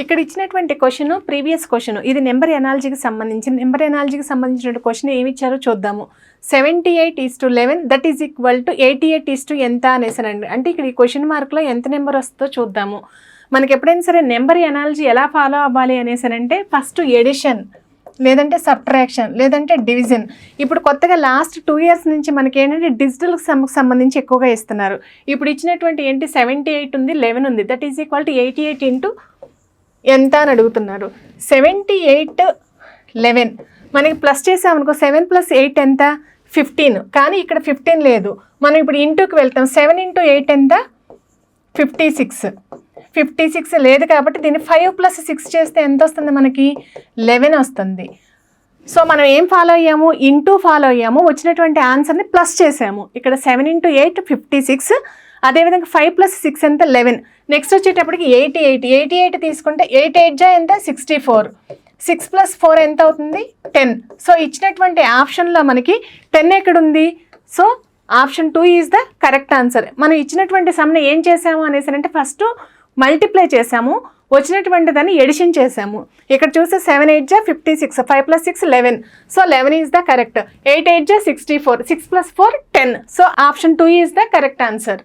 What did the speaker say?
ఇక్కడ ఇచ్చినటువంటి question previous question, ఇది నెంబర్ ఎనాలజీకి సంబంధించిన క్వశ్చన్ ఏమి ఇచ్చారో చూద్దాము. 78:11 దట్ ఈజ్ ఈక్వల్ టు 88 ఎంత అనేసానండి. అంటే ఇక్కడ ఈ క్వశ్చన్ మార్క్లో ఎంత నెంబర్ వస్తుందో చూద్దాము. మనకి ఎప్పుడైనా సరే నెంబర్ ఎనాలజీ ఎలా ఫాలో అవ్వాలి అనేసానంటే ఫస్ట్ ఎడిషన్, లేదంటే సబ్ట్రాక్షన్, లేదంటే డివిజన్. ఇప్పుడు కొత్తగా లాస్ట్ 2 years నుంచి మనకి ఏంటంటే డిజిటల్కి సంబంధించి ఎక్కువగా ఇస్తున్నారు. ఇప్పుడు ఇచ్చినటువంటి ఏంటి 78 ఉంది, 11 ఉంది, that is equal to 88 into ఎంత అని అడుగుతున్నారు. 78:11 మనకి ప్లస్ చేసామనుకో 7 + 8 ఎంత 15, కానీ ఇక్కడ 15 లేదు. మనం ఇప్పుడు ఇంటూకి వెళ్తాం. 7 × 8 ఎంత 56 లేదు కాబట్టి దీన్ని 5 + 6 చేస్తే ఎంత వస్తుంది మనకి 11 వస్తుంది. సో మనం ఏం ఫాలో అయ్యాము, ఇంటూ ఫాలో అయ్యాము, వచ్చినటువంటి ఆన్సర్ని ప్లస్ చేసాము. ఇక్కడ 7 × 8 56, అదేవిధంగా 5 + 6 ఎంత 11. నెక్స్ట్ వచ్చేటప్పటికి 88 తీసుకుంటే 8 8 ఎంత 64, 6 + 4 ఎంత అవుతుంది 10. సో ఇచ్చినటువంటి ఆప్షన్లో మనకి 10 ఎక్కడుంది, so option 2 is the correct answer. మనం ఇచ్చినటువంటి సమ్ని ఏం చేసాము అనేసి అంటే ఫస్ట్ మల్టిప్లై చేసాము, వచ్చినటువంటి దాన్ని ఎడిషన్ చేసాము. ఇక్కడ చూస్తే 7 8 56, 5 + 6 11, so 11 is the correct. 8 8 64, 6 + 4 10, so option 2 is the correct answer.